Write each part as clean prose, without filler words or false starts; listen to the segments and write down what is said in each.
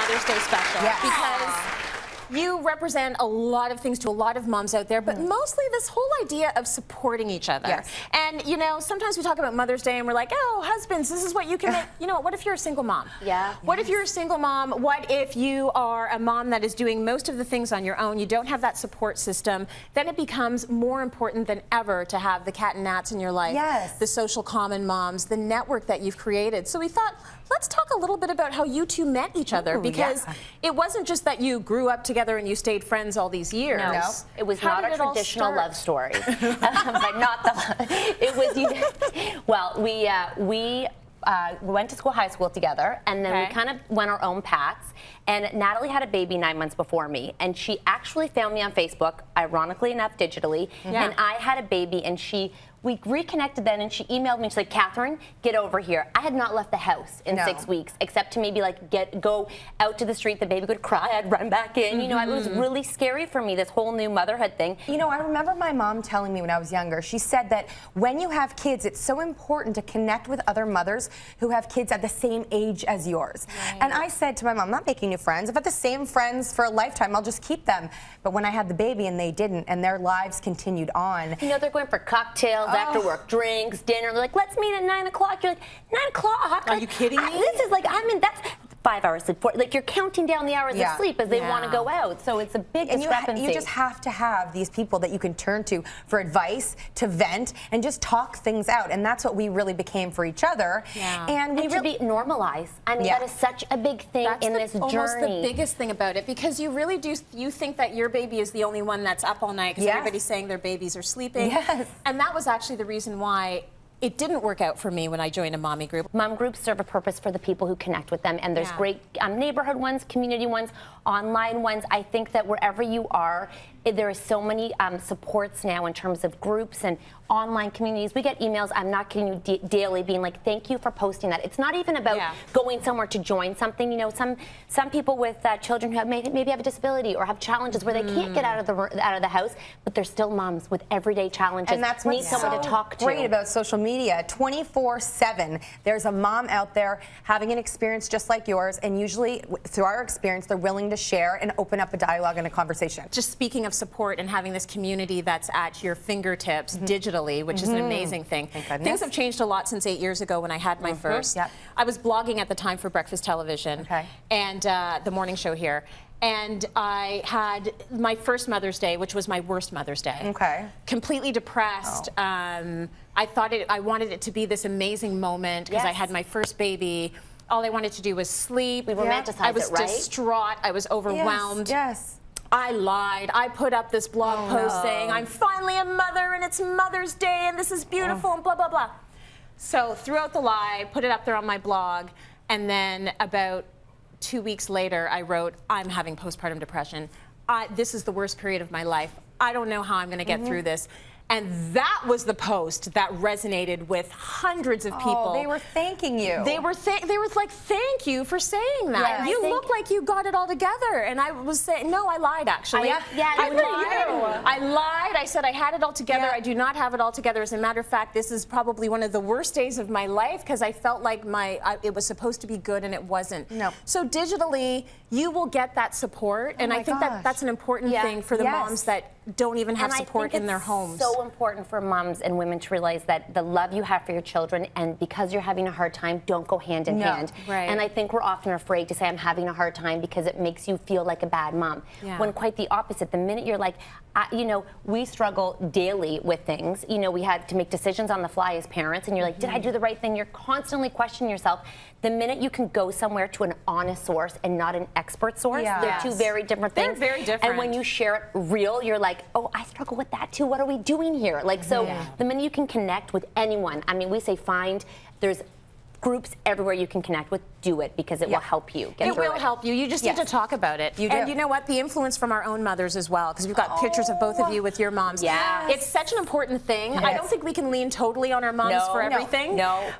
Mother's Day special. Yes. Because you represent a lot of things to a lot of moms out there, but mostly this whole idea of supporting each other. Yes. And, you know, sometimes we talk about Mother's Day and we're like, oh, husbands, this is what you can make. You know, what if you're a single mom? Yeah. What if you're a single mom? What if you are a mom that is doing most of the things on your own? You don't have that support system. Then it becomes more important than ever to have the cat and nats in your life. Yes. The social common moms, the network that you've created. So we thought, let's talk a little bit about how you two met each other, Ooh, because it wasn't just that you grew up together and you stayed friends all these years. No, it was How not did a it all traditional start? love story, but not the. It was. Well, we went to high school together, and then we kind of went our own paths. And Natalie had a baby 9 months before me, and she actually found me on Facebook, ironically enough, digitally. And I had a baby, and we reconnected then, and she emailed me. She's like, Catherine, get over here. I had not left the house in 6 weeks, except to maybe like go out to the street. The baby would cry. I'd run back in. You know, it was really scary for me, this whole new motherhood thing. You know, I remember my mom telling me when I was younger, she said that when you have kids, it's so important to connect with other mothers who have kids at the same age as yours. And I said to my mom, I'm not making new friends. I've had the same friends for a lifetime. I'll just keep them. But when I had the baby and they didn't, and their lives continued on. You know, they're going for cocktails, after work drinks, dinner. They're like, let's meet at 9 o'clock. You're like, 9 o'clock? Are you kidding me? This is like, that's 5 hours sleep. Like, you're counting down the hours of sleep as they want to go out. So it's a big discrepancy. You just have to have these people that you can turn to for advice, to vent, and just talk things out. And that's what we really became for each other. And we really be normalized. I mean, that is such a big thing in this journey. Almost the biggest thing about it, because you really do, you think that your baby is the only one that's up all night because everybody's saying their babies are sleeping. And that was actually the reason why it didn't work out for me when I joined a mommy group. Mom groups serve a purpose for the people who connect with them, and there's great neighborhood ones, community ones, online ones. I think that wherever you are, there is so many supports now in terms of groups and online communities. We get emails, I'm not kidding you, daily being like, thank you for posting that. It's not even about going somewhere to join something. You know, some people with children who have maybe have a disability or have challenges where they can't get out of the house, but they're still moms with everyday challenges. And that's need someone to talk to. Great about social media. 24/7, there's a mom out there having an experience just like yours, and usually through our experience, they're willing to share and open up a dialogue and a conversation. Just speaking of support and having this community that's at your fingertips digitally, which is an amazing thing. Things have changed a lot since 8 years ago when I had my first. I was blogging at the time for Breakfast Television and the morning show here. And I had my first Mother's Day, which was my worst Mother's Day. Completely depressed. I wanted it to be this amazing moment because I had my first baby. All I wanted to do was sleep. We romanticized it, right? I was distraught. I was overwhelmed. I lied. I put up this blog post saying, I'm finally a mother and it's Mother's Day and this is beautiful and blah, blah, blah. So threw out the lie, put it up there on my blog, and then about 2 weeks later, I wrote, I'm having postpartum depression. This is the worst period of my life. I don't know how I'm going to get through this. And that was the post that resonated with hundreds of people. Oh, they were thanking you. They were like, thank you for saying that. You look like you got it all together. And I was saying, no, I lied actually. I lied. I said I had it all together. I do not have it all together. As a matter of fact, this is probably one of the worst days of my life because I felt like it was supposed to be good and it wasn't. So digitally, you will get that support. And I think that's an important thing for the moms that don't even have support in their homes. So important for moms and women to realize that the love you have for your children and because you're having a hard time don't go hand in hand. And I think we're often afraid to say I'm having a hard time because it makes you feel like a bad mom. When quite the opposite, the minute you're like, you know, we struggle daily with things. You know, we had to make decisions on the fly as parents and you're like, did I do the right thing? You're constantly questioning yourself. The minute you can go somewhere to an honest source and not an expert source, they're two very different things. They're very different. And when you share it real, you're like, oh, I struggle with that too. What are we doing here? Like, so the minute you can connect with anyone, I mean, we say there's groups everywhere you can connect with, do it because it will help you get through it. It will help you. You just need to talk about it. And you know what? The influence from our own mothers as well, because we've got pictures of both of you with your moms. It's such an important thing. I don't think we can lean totally on our moms for everything.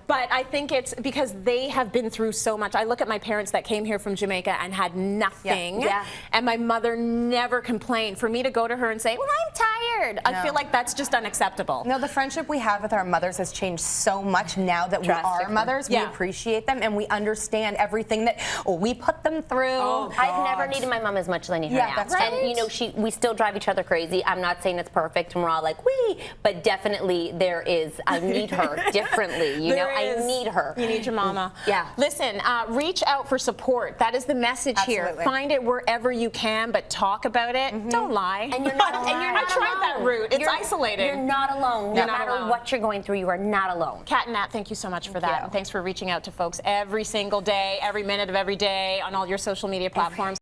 But I think it's because they have been through so much. I look at my parents that came here from Jamaica and had nothing. And my mother never complained. For me to go to her and say, well, I'm tired. weird. No. I feel like that's just unacceptable. No, the friendship we have with our mothers has changed so much now that we are mothers. We appreciate them and we understand everything that we put them through. Oh, I've never needed my mom as much as I need her now. That's right. And you know, we still drive each other crazy. I'm not saying it's perfect and we're all like, wee, but definitely there is, I need her differently. You know, I need her. You need your mama. Yeah. Listen, reach out for support. That is the message here. Find it wherever you can, but talk about it. Don't lie. And you're not alone. I tried that route. It's isolating. You're not alone. No matter what you're going through, you are not alone. Kat and Nat, thank you so much for that. And thanks for reaching out to folks every single day, every minute of every day on all your social media platforms.